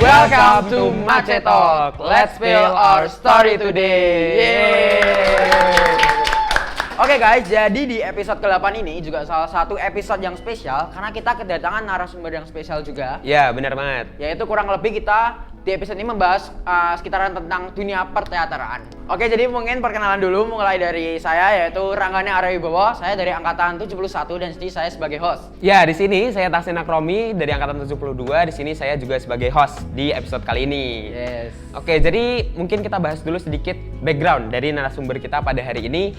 Welcome to Mace Talk. Let's spill our story today. Yeay. Oke guys, jadi di episode ke-8 ini juga salah satu episode yang spesial karena kita kedatangan narasumber yang spesial juga. Ya, benar banget. Yaitu kurang lebih kita di episode ini membahas sekitaran tentang dunia perteateran. Oke, jadi mungkin perkenalan dulu mulai dari saya yaitu Ranggane Arya Wibowo. Saya dari angkatan 71 dan di sini saya sebagai host. Ya, di sini saya Tahsin Akromi dari angkatan 72. Di sini saya juga sebagai host di episode kali ini. Yes. Oke, jadi mungkin kita bahas dulu sedikit background dari narasumber kita pada hari ini.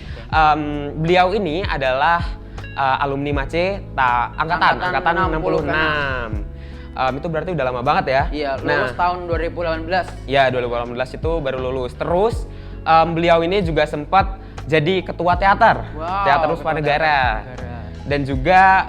Beliau ini adalah alumni Mace angkatan 66. Itu berarti udah lama banget ya? Iya, lulus tahun 2018. Iya, 2018 itu baru lulus. Terus beliau ini juga sempat jadi ketua teater, Teater Puspa Negara. Dan juga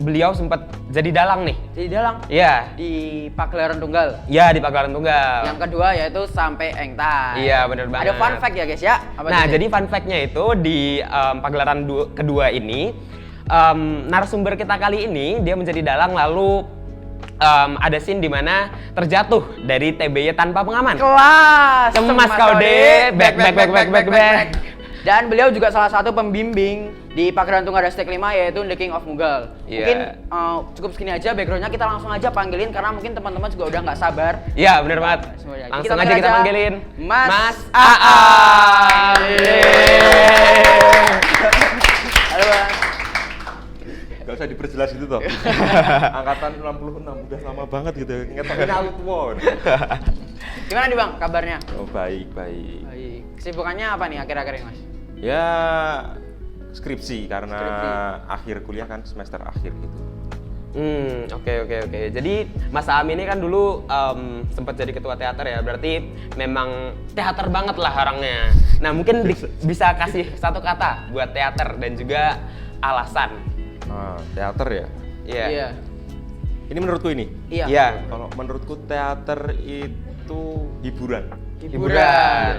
beliau sempat jadi dalang nih. Jadi dalang? Iya. Di Pagelaran Tunggal? Iya, di Pagelaran Tunggal. Yang kedua yaitu Sampai Engtai. Iya, benar banget. Ada fun fact ya guys ya? Jadi fun fact-nya itu di Pagelaran kedua ini, narasumber kita kali ini dia menjadi dalang lalu ada scene di mana terjatuh dari TBY tanpa pengaman. Kelas. Cemas kau deh, back. Dan beliau juga salah satu pembimbing di Pagelaran Tunggal Hashtag 5 yaitu The King of Mughal. Mungkin cukup segini aja backgroundnya, kita langsung aja panggilin karena mungkin teman-teman juga udah nggak sabar. Iya, benar banget. Langsung aja kita panggilin Mas AA. Halo Bang. Gak usah diperjelas itu toh. Angkatan 66 udah lama banget gitu. Ingat-ingatnya aku tua. Gimana nih Bang kabarnya? Oh, baik. Baik. Kesibukannya apa nih akhir-akhir ini Mas? Ya skripsi karena akhir kuliah kan semester akhir gitu. Oke. Jadi Mas Aam ini kan dulu sempat jadi ketua teater ya, berarti memang teater banget lah orangnya. Nah mungkin bisa kasih satu kata buat teater dan juga alasan. Teater ya? Iya. Ini menurutku ini? Iya. Kalau menurutku teater itu hiburan. Iya. Hiburan.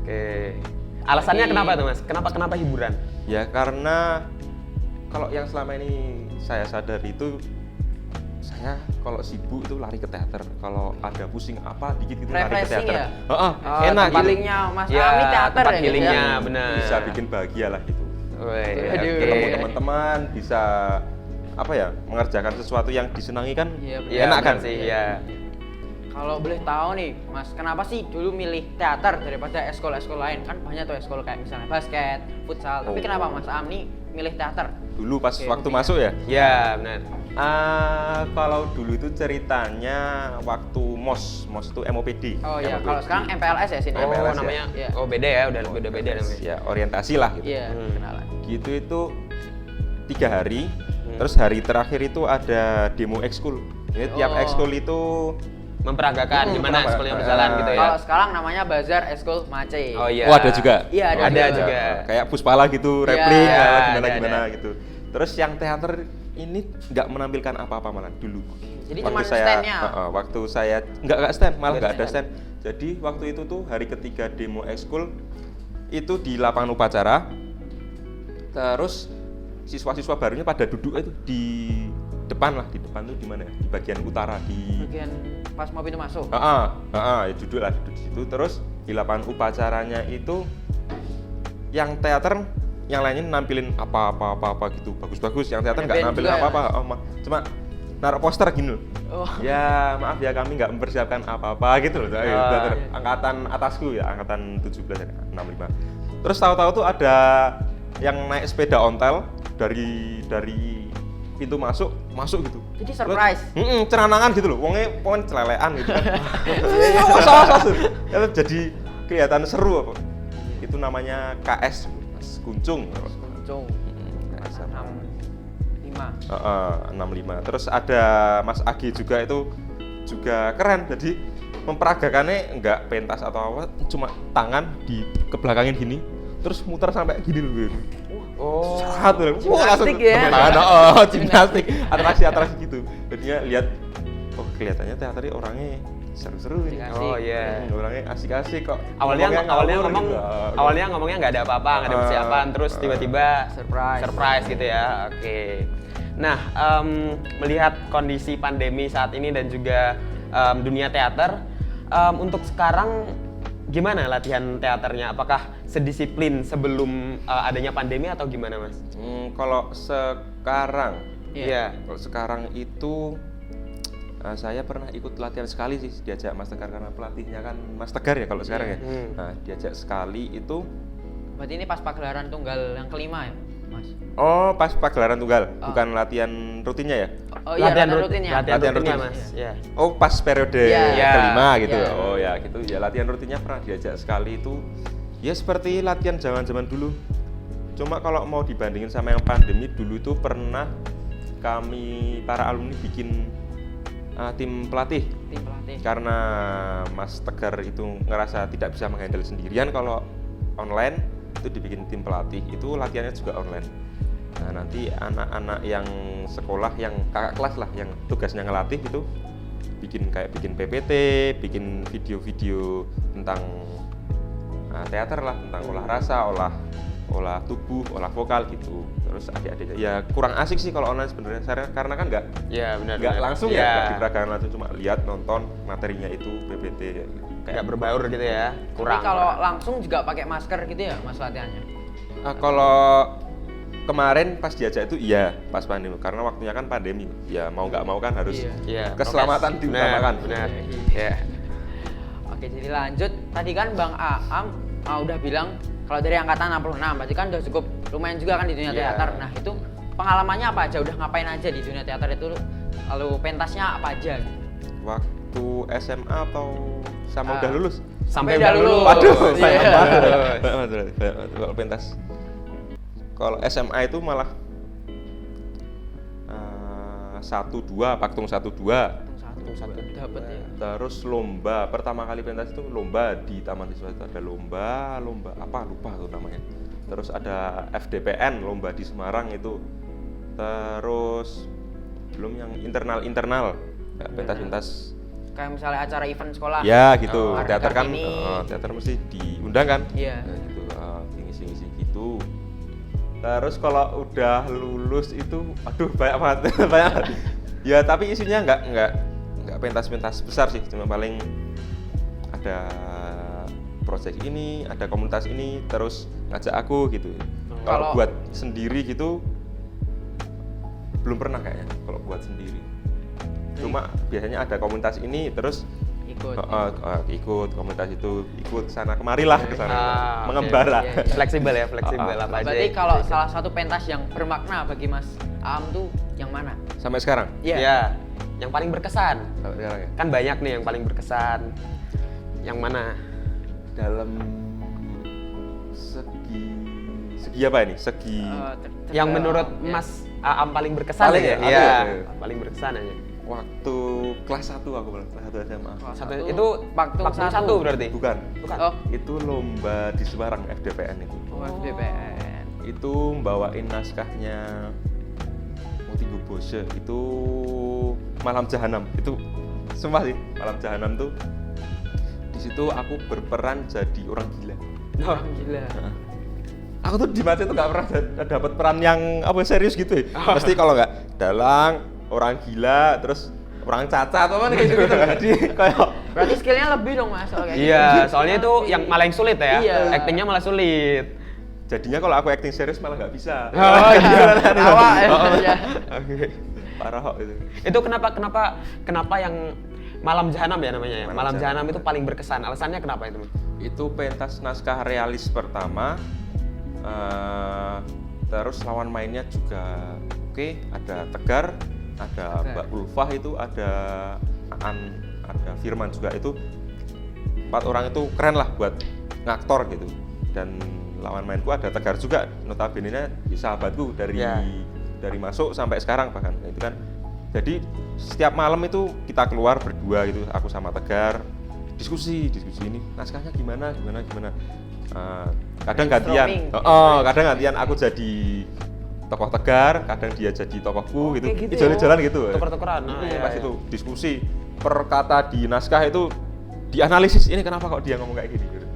Oke. Alasannya kenapa tuh Mas? Kenapa hiburan? Ya karena kalau yang selama ini saya sadar itu, saya kalau sibuk itu lari ke teater. Kalau ada pusing apa dikit gitu lari ke teater. Ya? Enak gitu. Healingnya Mas Aam ini teater tempat ya healingnya, gitu ya? benar. Bisa bikin bahagia lah gitu. Oke. Ketemu teman-teman, bisa mengerjakan sesuatu yang disenangi kan. Iya, enak kan sih ya. Kalau boleh tahu nih Mas, kenapa sih dulu milih teater daripada eskul-eskul lain? Kan banyak tuh eskul kayak misalnya basket, futsal, tapi kenapa Mas Aam nih milih teater? Dulu pas waktu masuk ya? Iya, benar. Kalau dulu itu ceritanya waktu MOS itu MOPD. Oh iya, kalau sekarang MPLS ya sini. MPLS namanya. ya? Oh beda ya, udah beda namanya. Ya orientasi lah gitu. Iya, kenalan. Gitu itu 3 hari. Terus hari terakhir itu ada demo ekskul. Jadi tiap ekskul itu memperagakan gimana ekskulnya berjalan gitu ya. Kalau sekarang namanya Bazar Eskul Mace. Oh iya. Oh ada juga. Iya ada juga. Kayak Puspala gitu, replik ada. gitu. Terus yang teater ini nggak menampilkan apa-apa malah dulu. Jadi cuma stand-nya. Waktu saya nggak stand, malah nggak ada stand. Jadi waktu itu tuh hari ketiga demo ekskul itu di lapangan upacara. Terus siswa-siswa barunya pada duduk itu di depan tuh di mana ya? Di bagian utara bagian pas mau pintu masuk. Ya duduk di situ. Terus di lapangan upacaranya itu yang teater yang lainnya nampilin apa gitu bagus-bagus, yang teater nggak nampilin apa-apa. Cuma naruh poster gini loh. Ya maaf ya kami nggak mempersiapkan apa-apa gitu loh. Angkatan atasku ya, angkatan 17 ya, 65. Terus tahu-tahu tuh ada yang naik sepeda ontel dari pintu masuk gitu. Jadi surprise. Ceranangan gitu loh. Wongnya celelean gitu kan. Jadi kelihatan seru apa. Itu namanya KS Mas Kuncung. Kuncung. 65. Terus ada Mas Agi juga, itu juga keren. Jadi memperagakannya enggak pentas atau apa, cuma tangan dikebelakangin gini. Terus muter sampai gini loh. Gimnastik ya? Gimnastik, atraksi gitu. Jadinya lihat, kelihatannya teater orangnya seru-seru ini. Oh iya. Orangnya asik-asik kok. Awalnya ngomongnya nggak ada apa-apa, nggak ada persiapan, terus tiba-tiba surprise gitu ya. Oke. Nah, melihat kondisi pandemi saat ini dan juga dunia teater. Untuk sekarang gimana latihan teaternya? Apakah sedisiplin sebelum adanya pandemi atau gimana, Mas? Kalau sekarang, Iya. kalau sekarang itu saya pernah ikut latihan sekali sih, diajak Mas Tegar karena pelatihnya kan Mas Tegar ya kalau sekarang ya. Nah, diajak sekali itu. Berarti ini pas pagelaran tunggal yang kelima ya, Mas? Oh, pas pagelaran tunggal, bukan latihan rutinnya ya? Oh iya, latihan rutinnya. Latihan rutinnya, rutin. Mas. Iya. Oh, pas periode Iya. kelima gitu. Iya. Oh ya, gitu. Ya latihan rutinnya pernah diajak sekali itu. Ya seperti latihan zaman-zaman dulu. Cuma kalau mau dibandingin sama yang pandemi dulu itu pernah kami para alumni bikin tim pelatih. Tim pelatih. Karena Mas Tegar itu ngerasa tidak bisa menghandle sendirian kalau online, itu dibikin tim pelatih. Itu latihannya juga online. Nah, nanti anak-anak yang sekolah, yang kakak kelas lah, yang tugasnya ngelatih itu bikin PPT, bikin video-video tentang teater lah, tentang olah rasa, olah tubuh, olah vokal gitu. Terus adik-adik ya kurang asik sih kalau online sebenarnya, karena kan nggak benar. langsung ya, nggak diperagakan langsung, cuma lihat nonton materinya itu PPT Kayak berbaur gitu ya. Kurang. Tapi kalau langsung juga pakai masker gitu ya, Mas, latihannya? Kalau kemarin pas diajak itu iya pas pandemi, karena waktunya kan pandemi ya, mau nggak mau kan harus Iya. keselamatan diutamakan. Benar. Iya. Oke, jadi lanjut. Tadi kan Bang Aam udah bilang kalau dari angkatan 66, berarti kan udah cukup lumayan juga kan di dunia Iya. teater. Nah, itu pengalamannya apa aja? Udah ngapain aja di dunia teater itu? Lalu pentasnya apa aja? Waktu SMA atau sama udah lulus? Sampai udah udah lulus. Waduh, Iya. banyak banget kalau pentas. Kalau SMA itu malah 1-2, Paktung 1-2. Satu dapat ya. Terus lomba, pertama kali pentas itu lomba di Taman Siswa itu ada lomba apa lupa tuh namanya. Terus ada FDPN, lomba di Semarang itu. Terus belum yang internal ya, pentas-pentas. Kayak misalnya acara event sekolah. Ya gitu, Oh, teater kan, Kartini. teater mesti diundang kan. Iya. Nah, gitu, ngisi-ngisi gitu. Terus kalau udah lulus itu, aduh banyak banget, banyak banget. Ya tapi isinya nggak pentas-pentas besar sih, cuma paling ada project ini, ada komunitas ini, terus ngajak aku gitu. Kalau buat sendiri gitu belum pernah kayaknya kalau buat sendiri. Cuma biasanya ada komunitas ini terus Ikut. ikut komunitas itu, ikut sana kemari lah ke sana, oke. mengembara. Iya, iya. Fleksibel ya, fleksibel apa aja. Berarti kalau salah satu pentas yang bermakna bagi Mas Aam tuh yang mana? Sampai sekarang. Iya. Yang paling berkesan. Sampai sekarang ya. Kan banyak nih yang paling berkesan. Yang mana? Dalam segi apa ini? Segi Yang menurut ya. Mas Aam paling berkesan Paling aja. ya? Iya, Oke. paling berkesan aja. waktu kelas 1 aku bilang, kelas 1 SMA. Satu Satu, itu Paktung Paktung satu. 1 berarti. Bukan. Oh, Itu lomba di Semarang FDPN itu. FDPN. Itu bawain naskahnya Motigo Bose, itu Malam Jahanam. Itu sumpah sih, Malam Jahanam tuh di situ aku berperan jadi orang gila. Oh, Gila. Aku tuh di mata itu nggak pernah dapat peran yang apa serius gitu ya. Mesti kalau nggak dalang, orang gila, terus orang cacat atau apa kayak gitu. Jadi kayak Berarti skillnya lebih dong Mas kalau kayak iya, gitu. soalnya itu yang malah yang sulit ya. Iya. Aktingnya malah sulit. jadinya kalau aku acting serius malah nggak bisa. Oh, iya. Tawa ya. Iya. Oke. Parah kok itu. Itu kenapa yang Malam Jahanam ya namanya ya? Malam Malam Jahanam. Jahanam itu paling berkesan. Alasannya kenapa itu? Itu pentas naskah realis pertama. Terus lawan mainnya juga oke, ada Tegar, ada Mbak Ulfah itu, ada Aan, ada Firman juga, itu 4 orang itu keren lah buat ngaktor gitu. Dan lawan mainku ada Tegar juga, notabene-nya sahabatku dari Ya. dari masuk sampai sekarang bahkan. Nah, itu kan. Jadi setiap malam itu kita keluar berdua gitu, aku sama Tegar diskusi ini naskahnya gimana. Kadang gantian, kadang gantian aku jadi tokoh Tegar, kadang dia jadi tokohku gitu. gitu Jalan-jalan gitu. Tuker-tukeran. Pas itu diskusi per kata di naskah itu dianalisis, ini kenapa kok dia ngomong kayak gini. Gitu.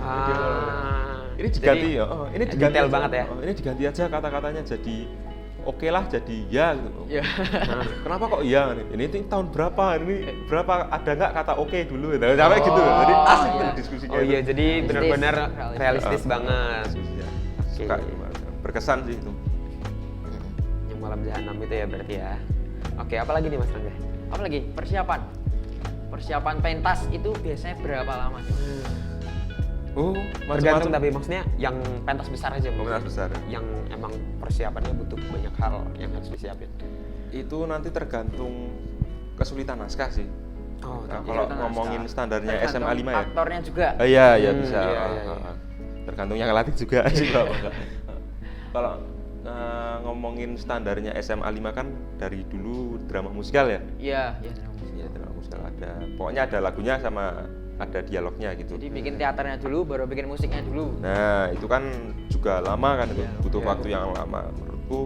Ini diganti Jadi, ini diganti detail aja. banget ya. Ini diganti aja kata-katanya jadi oke lah jadi ya gitu. Iya. Nah, kenapa kok iya? Ini tahun berapa? Ini berapa? Ada nggak kata oke dulu? Nah, sampai gitu. Jadi asik iya. tuh diskusinya. Oh iya, itu. jadi benar-benar Realistis. realistis banget. Diskusinya. Suka berkesan sih itu. Yang malam jahanam itu ya berarti ya. Oke, apa lagi nih Mas Rangga? Apalagi persiapan pentas itu biasanya berapa lama sih? Oh, Tergantung macam-macam. tapi maksudnya yang pentas besar aja. Pentas besar. Yang emang persiapannya butuh banyak hal yang harus disiapin. Itu nanti tergantung kesulitan naskah sih. Oh, Nah, tapi kalau Kesulitan ngomongin naskah. standarnya Tergantung SMA 5 ya. Aktornya juga. Iya, iya bisa. iya, iya. Tergantung yang ngelatih juga sih kalau enggak. Kalau ngomongin standarnya SMA 5 kan dari dulu drama musikal ya. Iya. Iya, drama musikal ada. Pokoknya ada lagunya sama ada dialognya gitu. Jadi bikin teaternya dulu, baru bikin musiknya dulu. Nah, itu kan juga lama kan itu, Iya, butuh iya. waktu yang lama menurutku.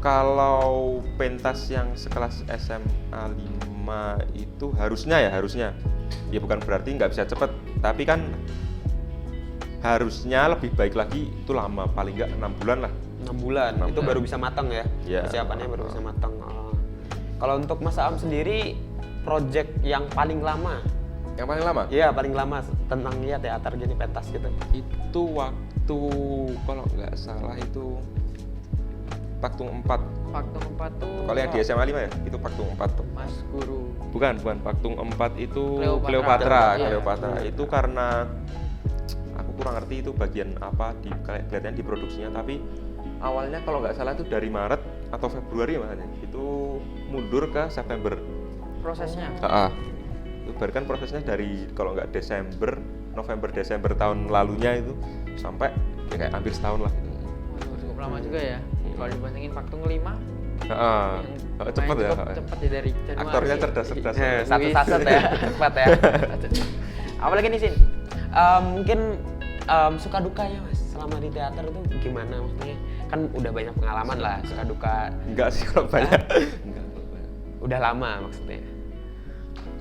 Kalau pentas yang sekelas SMA 5 itu harusnya ya bukan berarti nggak bisa cepet, tapi kan harusnya lebih baik lagi itu lama, paling nggak 6 bulan lah. 6 bulan 6 itu bulan. baru bisa matang ya. Iya. Persiapannya baru bisa matang. Oh. Kalau untuk Mas Aam sendiri project yang paling lama, Yang paling lama iya paling lama tentang ya teater gini pentas gitu. itu waktu kalau nggak salah itu Paktung 4. Paktung 4 tuh. Kalau yang di SMA 5 ya, itu Paktung 4 tuh. Mas Guru. Bukan Paktung 4 itu Cleopatra. Cleopatra. Iya. Itu karena aku kurang ngerti itu bagian apa kelihatannya di produksinya, tapi awalnya kalau nggak salah itu dari Maret atau Februari makanya. Itu mundur ke September. Prosesnya. Itu berarti kan prosesnya dari kalau nggak November Desember tahun lalunya itu sampai ya kayak hampir setahun lah gitu. Waduh, cukup lama juga ya. Kalau dibandingin Paktung 5 Cepet ya. Cepet ya dari Januari. Aktornya cerdas-cerdas. Satu saset ya, cepat ya. Apalagi nih Sin? Mungkin suka dukanya Mas selama di teater itu gimana maksudnya? Kan udah banyak pengalaman lah suka duka. Enggak sih kalau banyak. Enggak kalau banyak. Udah lama maksudnya.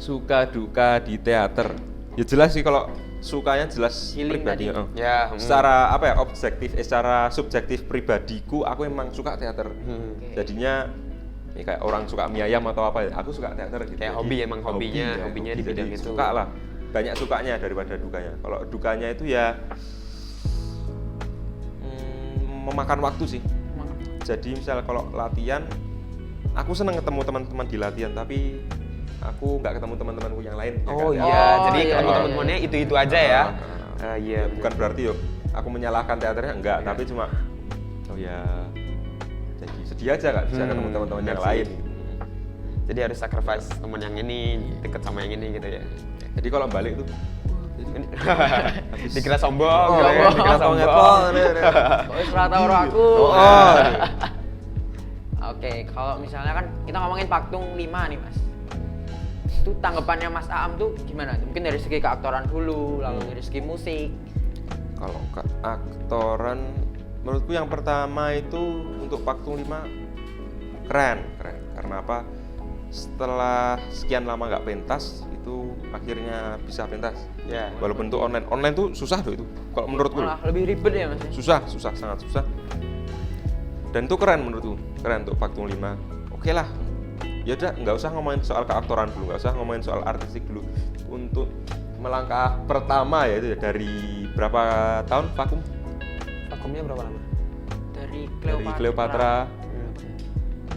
Suka duka di teater ya jelas sih, kalau sukanya jelas Healing pribadi tadi. Ya, secara apa ya objektif secara subjektif pribadiku aku emang suka teater. Oke. Jadinya ya kayak orang suka mie ayam atau apa ya, aku suka teater gitu. Kayak Jadi, hobi, emang hobinya di jadi bidang itu. suka lah, banyak sukanya daripada dukanya. Kalau dukanya itu ya memakan waktu sih. Jadi misal kalau latihan, aku seneng ketemu teman-teman di latihan, tapi aku nggak ketemu teman-temanku yang lain. Oh kan? iya, Oh, jadi iya, ketemu iya, teman-temannya itu-itu aja ya. Iya, Bukan berarti yuk aku menyalahkan teaternya, enggak, Iya. tapi cuma oh ya jadi sedih aja nggak bisa ketemu teman-teman benar yang sih. lain. Jadi harus sacrifice teman yang ini deket sama yang ini gitu ya. Jadi kalau balik tuh Dikira sombong, Oh, gitu ya. Dikira sombong. Pokoknya surat tau aku. Oh. Oke, kalau misalnya kan kita ngomongin Paktung 5 nih Mas. Itu tanggapannya Mas Aam tuh gimana? Mungkin dari segi keaktoran dulu, lalu dari segi musik. Kalau keaktoran, menurutku yang pertama itu untuk Paktung 5 keren. Karena apa? Setelah sekian lama nggak pentas, itu akhirnya bisa pentas. Ya. Walaupun itu online tuh susah tuh itu. Kalau menurutku Malah lebih ribet ya Mas. susah, sangat susah. Dan itu keren menurutku, keren untuk Paktung 5. Oke lah, ya udah nggak usah ngomongin soal keaktoran dulu, nggak usah ngomongin soal artistik dulu. Untuk melangkah pertama ya itu ya dari berapa tahun vakum? Vakumnya berapa lama? Dari Dari Cleopatra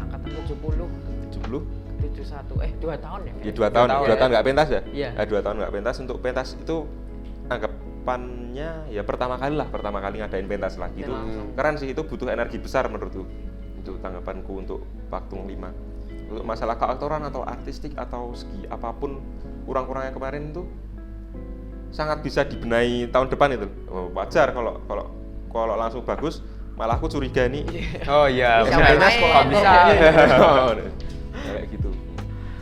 angkatan 70 70. 71 2 tahun ya? Ya 2 tahun, 2 tahun nggak pentas ya? Iya. 2 tahun nggak pentas. Untuk pentas itu anggapannya ya pertama kali ngadain pentas lah gitu. Langsung. Keren sih, itu butuh energi besar menurutku. Itu tanggapanku untuk Paktung 5. Untuk masalah keaktoran atau artistik atau segi apapun kurang-kurangnya kemarin itu sangat bisa dibenahi tahun depan itu. Oh, wajar kalau langsung bagus, malah aku curiga nih. Oh iya, Bisa benar. main. Kok nggak bisa? Kayak gitu.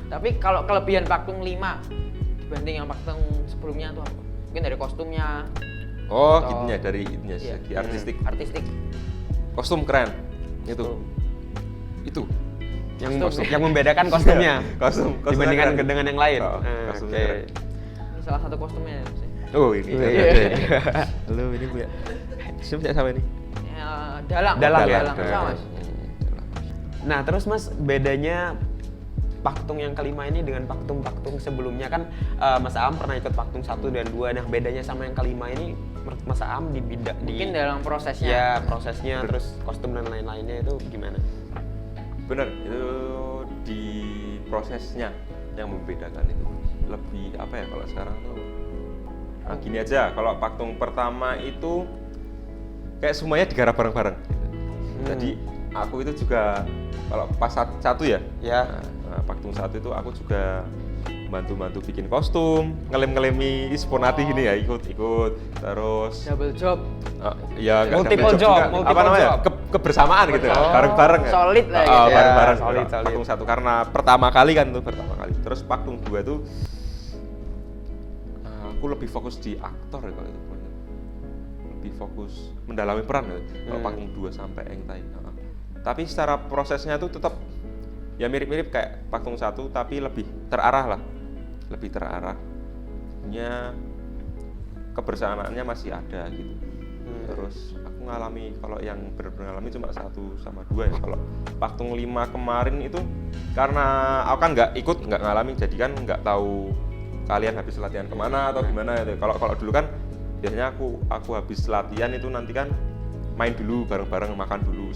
Tapi kalau kelebihan Paktung 5 dibanding yang Paktung sebelumnya tuh apa? Mungkin dari kostumnya. Oh, Atau- gitunya dari itunya Iya. segi artistik. Artistik. Kostum keren. Itu. Yang membedakan kostumnya Kostumnya dibandingkan keren. dengan yang lain. Oh, Ah, kostumnya Oke. keren. Ini salah satu kostumnya ya Mas. Oh, ini. Iya. Halo, ini punya. Siapa punya sama ini? Ya, dalang. Dalang ya? Dalang. Sama, Mas. Nah terus Mas, bedanya Paktung yang kelima ini dengan Paktung sebelumnya kan Mas Aam pernah ikut Paktung 1 dan 2. Nah bedanya sama yang kelima ini menurut Mas Aam di bidang Mungkin dalam prosesnya. ya prosesnya terus kostum dan lain-lainnya itu gimana? Bener, itu di prosesnya yang membedakan itu. Lebih apa ya kalau sekarang tuh gini aja, kalau Paktung pertama itu kayak semuanya digarap bareng-bareng. Jadi aku itu juga kalau pas satu ya, Paktung 1 itu aku juga bantu bikin kostum, ngelem-ngelemi Isponati gini ya, ikut terus Double job. ya nggak Multiple double job, juga. multiple apa namanya job. Kebersamaan gitu ya, bareng-bareng ya. Solid lah gitu ya. bareng-bareng Solid. Paktung 1 karena pertama kali terus Paktung 2 tuh aku lebih fokus di aktor ya kalau itu, lebih fokus mendalami peran ya kalau Paktung 2 sampai Engtai. Tapi secara prosesnya tuh tetap ya mirip-mirip kayak Paktung 1 tapi lebih terarah. Punya kebersamaannya masih ada gitu. Terus aku ngalami, kalau yang benar-benar ngalami cuma 1 sama 2 ya. Kalau Paktung 5 kemarin itu karena aku kan nggak ngalami, jadi kan nggak tahu kalian habis latihan kemana atau gimana gitu. Kalau dulu kan biasanya aku habis latihan itu nanti kan main dulu bareng-bareng, makan dulu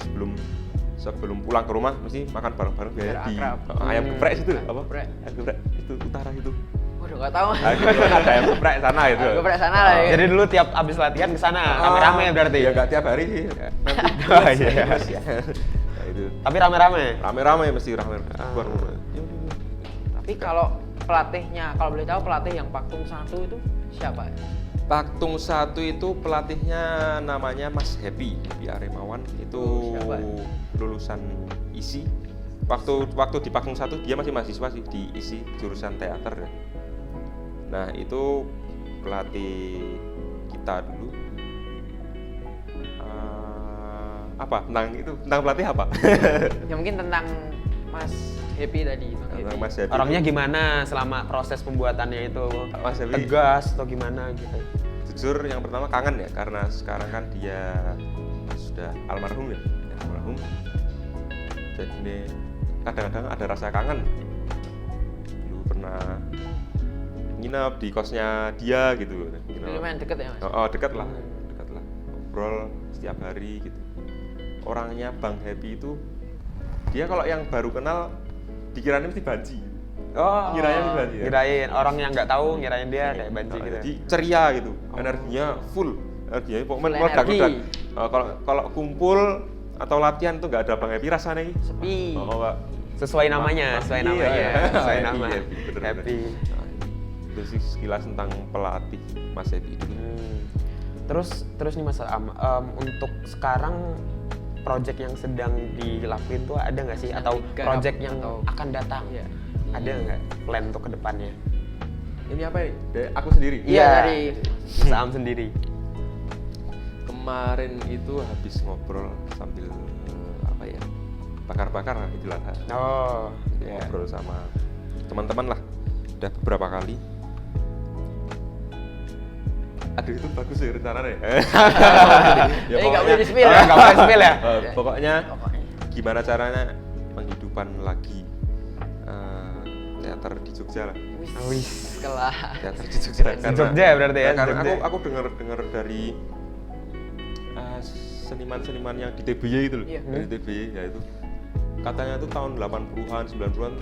sebelum pulang ke rumah mesti makan bareng-bareng biar di ayam geprek situ apa? Ayam geprek itu utara itu. Waduh, nggak tahu. Ada ayam geprek sana itu. Ayam geprek sana lah ya. Jadi dulu tiap abis latihan ke sana rame-rame berarti. Ya nggak tiap hari sih. Nanti Iya. Nah, itu. Tapi rame-rame. Rame-rame mesti rame. Keluar rumah. Tapi kalau pelatihnya, kalau boleh tahu pelatih yang Paktung 1 itu siapa? Paktung 1 itu pelatihnya namanya Mas Happy Aremawan, itu siapa? lulusan ISI. Waktu di Paktung 1 dia masih mahasiswa sih di ISI jurusan teater ya. Nah, itu pelatih kita dulu. Tentang pelatih apa? Ya mungkin tentang Mas Happy tadi. Tentang Mas Happy. Orangnya gimana selama proses pembuatannya itu? Mas Happy Tegas atau gimana gitu? jujur yang pertama kangen ya, karena sekarang kan dia sudah almarhum ya, jadi kadang-kadang ada rasa kangen. Dulu pernah nginep di kosnya dia gitu. Lumayan deket ya Mas? Dekat lah, ngobrol setiap hari gitu. Orangnya Bang Happy itu, dia kalau yang baru kenal dikirain mesti banci. Ngirain orang yang nggak tahu ngirain dia kayak banci gitu. Jadi ceria gitu, energinya full, energinya pokoknya meledak-ledak. Kalau kumpul atau latihan tuh nggak ada Bang Happy rasanya nih. Sepi. Pak. Sesuai namanya, sesuai nama. Happy. Nah, itu sih sekilas tentang pelatih Mas Happy itu. Terus nih Mas Aam, untuk sekarang project yang sedang dilakuin tuh ada nggak sih, atau project yang akan datang? Iya. Ada nggak plan untuk kedepannya? Ini apa ya? Dari aku sendiri? Iya, dari Mas Aam sendiri. Kemarin itu habis ngobrol sambil bakar-bakar lah Idul Adha. Ngobrol sama teman-teman lah, udah beberapa kali. Aduh, itu bagus sih rencananya. nggak boleh di-spill ya? Nggak boleh di-spill ya? Pokoknya gimana caranya penghidupan lagi teater di Jogja lah. Wis, kelah. Teater di Jogja. Jogja berarti ya? Karena aku dengar dari seniman-seniman yang di TBY itu loh. Iya. Dari TBY ya itu. Katanya tuh tahun 80-an, 90-an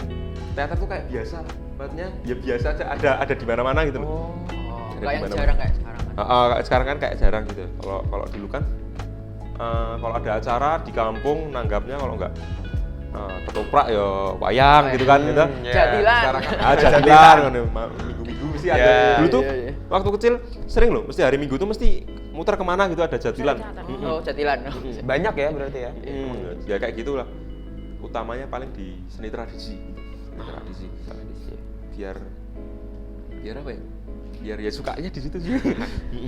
teater tuh kayak biasa. Maksudnya ya biasa aja, ada di mana-mana gitu loh. Nggak yang jarang kayak sekarang kan? Sekarang kan kayak jarang gitu. Kalau dulu kan kalau ada acara di kampung nanggapnya kalau nggak ketoprak ya wayang gitu kan gitu. Jadilan. Sekarang jadilan minggu-minggu mesti ada. Dulu tuh waktu kecil sering loh, mesti hari Minggu tuh mesti muter kemana gitu ada jadilan. Oh, jadilan. Banyak ya berarti ya? Ya kayak gitulah. Utamanya paling di seni tradisi. Biar apa ya? Biar ya sukanya di situ sih.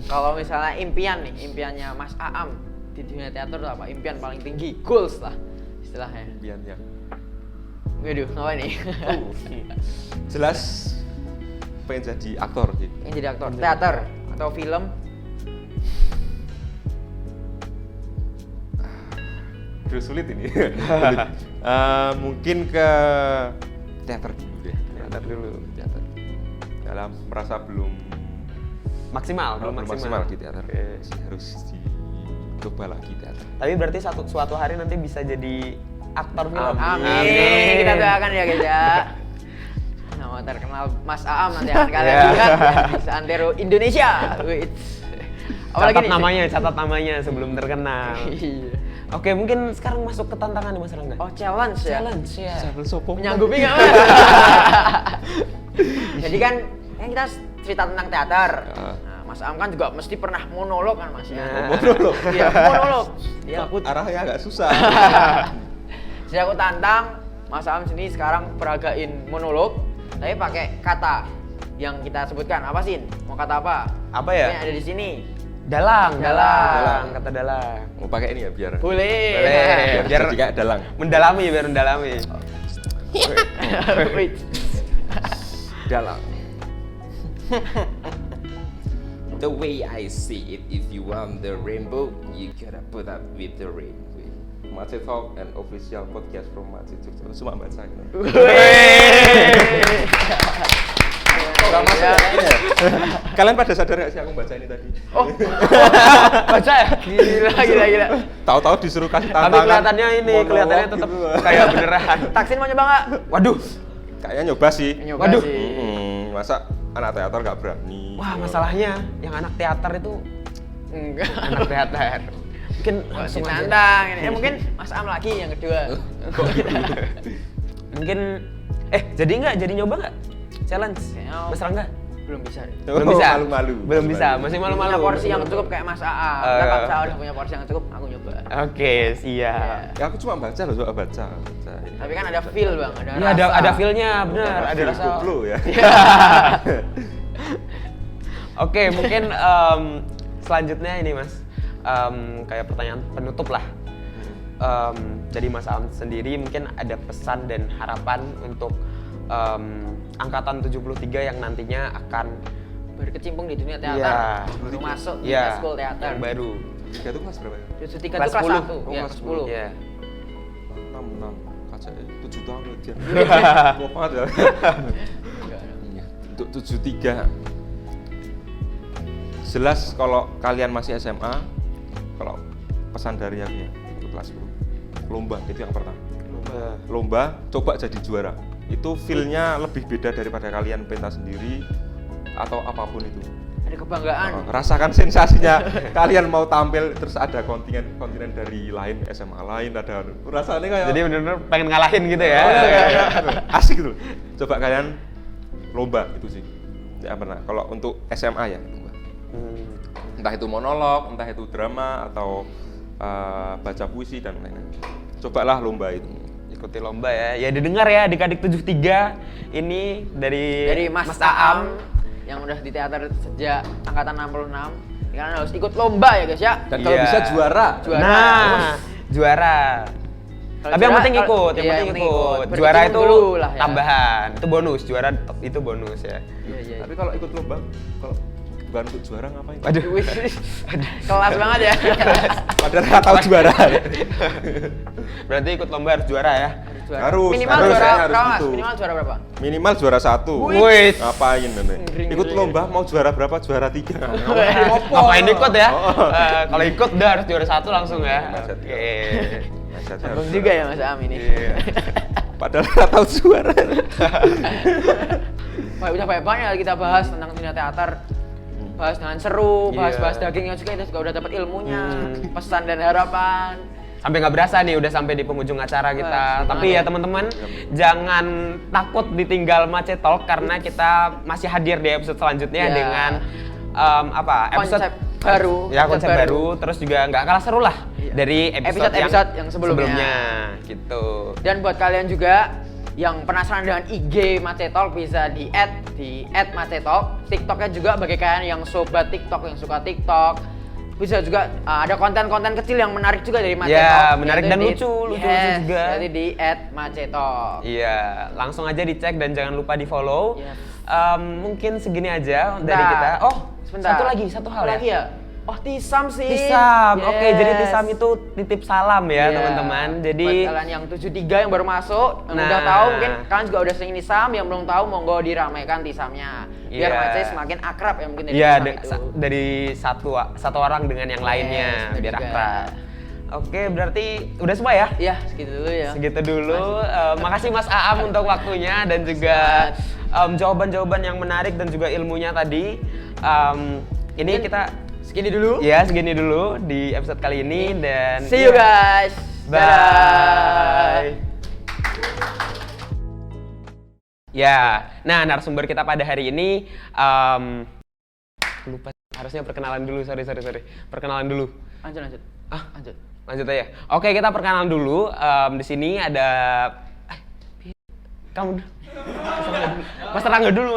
Kalau misalnya impiannya Mas Aam di dunia teater itu apa? Impian paling tinggi, goals lah istilahnya. Impiannya. Waduh, apa nih? Jelas pengen jadi aktor sih. Pengen jadi aktor teater atau film? Aduh, sulit ini. Mungkin ke teater dulu deh. Teater dulu. Teater. Dalam merasa belum Maksimal, belum maksimal. di teater. Oke. Masih harus dicoba lagi teater. Tapi berarti suatu hari nanti bisa jadi aktor film. Amin. Kita doakan ya guys ya. Nama terkenal Mas Aam nanti akan kalian Yeah. lihat di Santero Indonesia. Wait. Catat namanya sebelum terkenal. Iya. Oke, mungkin sekarang masuk ke tantangan nih Mas Rangga. Oh, challenge ya. Challenge ya. Menyanggupi nggak Mas? Jadi kan kita cerita tentang teater. Nah, Mas Am kan juga mesti pernah monolog kan Mas ya. Nah. Monolog. Iya, monolog. Ya aku Arahnya agak susah. Jadi aku tantang Mas Am sini sekarang peragain monolog, tapi pakai kata yang kita sebutkan. Apa sih? Mau kata apa? Apa ya? Yang ada di sini. Dalang. Dalang. Kata dalang. Mau pakai ini ya biar Boleh. Biar jadi kayak dalang. mendalami. Wait. Dalang. The way I see it, if you want the rainbow, you gotta put up with the rain. Macet Talk and official podcast from Macet Jogja. Cuma baca gitu. Enggak masuk ya kayaknya. Kalian pada sadar gak sih aku baca ini tadi? Oh. Baca ya? Gila. Tahu-tahu disuruh kasih Tapi tantangan. kelihatannya ini, monolog kelihatannya tetap gitu. kayak beneran. Taksin mau nyoba nggak? Waduh. Kayaknya nyoba sih. Nyoba Waduh. sih. Masa anak teater gak berani? Wah, masalahnya yang anak teater itu Enggak. anak teater. Mungkin Masih langsung aja. tantang ini. Mungkin Mas Am lagi yang kedua. Mungkin jadi nggak? Jadi nyoba nggak? Challenge. Kayaknya Mas Rangga? belum bisa deh. Belum bisa. Malu-malu. Belum bisa. Masih malu-malu. Punya porsi yang cukup kayak Mas Aam. Eh. Kalau saya udah punya porsi yang cukup, aku nyoba. Oke, siap. Ya aku cuma baca loh, coba baca. Tapi kan ada feel bang, ada Iya, rasa. ada feel-nya, benar. Ada Feel rasa. koplo ya. Oke, mungkin selanjutnya ini Mas, kayak pertanyaan penutup lah. Jadi Mas Aam sendiri mungkin ada pesan dan harapan untuk angkatan 73 yang nantinya akan Berkecimpung di dunia teater. Iya. Baru masuk di Iya, school teater. yang baru. Tiga itu kelas berapa ya? Justru 3 Kelas itu kelas 10. 1. Oh, Ya, kelas 10. Iya. 6 kaca 7 tahun lagi. Mau banget ya. Untuk 73. Jelas kalau kalian masih SMA, kalau pesan dari aku ya, untuk kelas 10. Lomba itu yang pertama. Lomba, coba jadi juara. Itu feel-nya lebih beda daripada kalian pentas sendiri atau apapun itu. Ada kebanggaan. Rasakan sensasinya kalian mau tampil terus ada kontingen dari lain SMA lain ada rasanya kayak Jadi benar-benar pengen ngalahin gitu ya. asik gitu. Coba kalian lomba itu sih. Ya pernah. Kalau untuk SMA ya lomba. Entah itu monolog, entah itu drama atau baca puisi dan lain-lain. Cobalah lomba itu. Ikuti lomba ya. Ya didengar ya adik-adik 73 ini dari Mas Aam yang udah di teater sejak angkatan 66. Kalian harus ikut lomba ya guys ya. Dan kalau Iya. bisa juara. Juara. Nah, juara. Kalau Tapi yang juara, penting kalau- ikut, iya, yang yang penting penting ikut. ikut. Juara itu Berkecimpung dulu lah ya. tambahan, itu bonus. Juara itu bonus ya. Iya. Tapi kalau ikut lomba, kalau bukan untuk juara ngapain? Aduh. Wih, kelas banget ya. Padahal nggak tahu juara. Berarti ikut lomba harus juara ya. Harus, Minimal harus, juara harus berapa? Mas? gitu. Minimal juara berapa? Minimal juara 1. Wih. Ngapain nenek? Ngeri, Ikut ngeri. lomba mau juara berapa? Juara 3. Ngapain ikut ya? Oh. Kalau ikut udah harus juara 1 langsung ya. Macet. Oke. Bagus juga ya Mas Aam ini. Iya. Padahal nggak tahu juara. Wah, udah banyak kita bahas tentang dunia teater. Bahas dengan seru, bahas-bahas Iya. dagingnya juga kita juga udah dapat ilmunya, pesan dan harapan. Sampai nggak berasa nih udah sampai di penghujung acara kita. Wah, Tapi ya teman-teman jangan takut ditinggal Macet Talk karena kita masih hadir di episode selanjutnya Ya. dengan episode Konsep baru, Ya konsep baru. Terus juga nggak kalah seru lah Iya. dari Episode-episode yang sebelumnya. gitu. Dan buat kalian juga yang penasaran dengan IG Macet Talk bisa di @Macet Talk. TikToknya juga bagi kalian yang sobat TikTok yang suka TikTok. Bisa juga ada konten-konten kecil yang menarik juga dari Macet Ya, Talk. menarik Yaitu dan di- lucu Yes, juga. Jadi di @Macet Talk. Iya, langsung aja dicek dan jangan lupa di follow. Yes. Mungkin segini aja dari Bentar. kita. Oh, Sebentar. satu hal lagi ya. Oh, Tisam sih. Tisam. Oke, jadi Yes. Tisam itu titip salam ya, Iya. teman-teman. Jadi buat kalian yang 73 yang baru masuk, yang Nah. udah tahu mungkin kalian juga udah sering Tisam, yang belum tahu monggo diramaikan Tisamnya. Biar Iya. Mace semakin akrab ya mungkin dari iya, Tisam itu. dari satu orang dengan yang lainnya bener biar juga. akrab. Oke, berarti udah semua ya? Iya, segitu dulu ya. Segitu dulu. Makasih Mas Aam untuk waktunya dan juga jawaban-jawaban yang menarik dan juga ilmunya tadi. Ini Mungkin kita segini dulu. ya segini dulu di episode kali ini dan See you guys. Bye. Dadah. Ya, nah narasumber kita pada hari ini lupa harusnya perkenalan dulu, sorry. Perkenalan dulu. Lanjut. Lanjut. Lanjut aja. Oke, kita perkenalan dulu. Di sini ada kamu dulu. Mas Rangga dulu.